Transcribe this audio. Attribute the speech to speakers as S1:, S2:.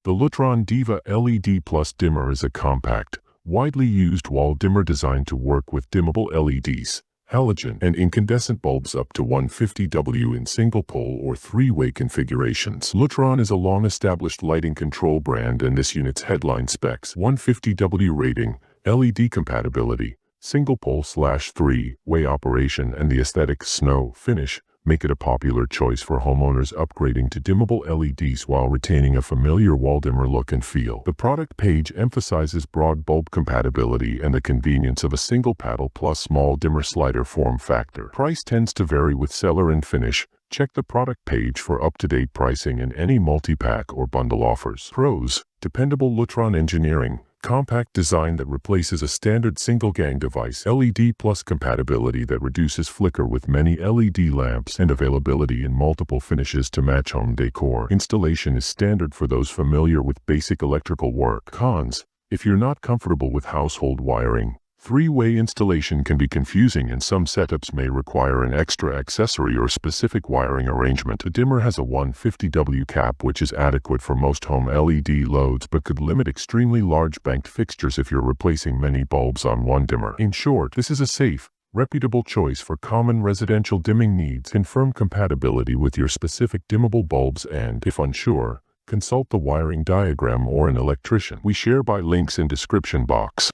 S1: The Lutron Diva LED Plus dimmer is a compact, widely used wall dimmer designed to work with dimmable LEDs, halogen, and incandescent bulbs up to 150W in single-pole or three-way configurations. Lutron is a long-established lighting control brand, and this unit's headline specs: 150W rating, LED compatibility, single-pole/three-way operation, and the aesthetic snow finish make it a popular choice for homeowners upgrading to dimmable LEDs while retaining a familiar wall dimmer look and feel. The product page emphasizes broad bulb compatibility and the convenience of a single paddle plus small dimmer slider form factor. Price tends to vary with seller and finish. Check the product page for up-to-date pricing and any multi-pack or bundle offers. Pros: dependable Lutron engineering, compact design that replaces a standard single-gang device, LED plus compatibility that reduces flicker with many LED lamps, and availability in multiple finishes to match home decor. Installation is standard for those familiar with basic electrical work. Cons: if you're not comfortable with household wiring, three-way installation can be confusing, and some setups may require an extra accessory or specific wiring arrangement. The dimmer has a 150W cap, which is adequate for most home LED loads but could limit extremely large banked fixtures if you're replacing many bulbs on one dimmer. In short, this is a safe, reputable choice for common residential dimming needs. Confirm compatibility with your specific dimmable bulbs and, if unsure, consult the wiring diagram or an electrician. We share by links in description box.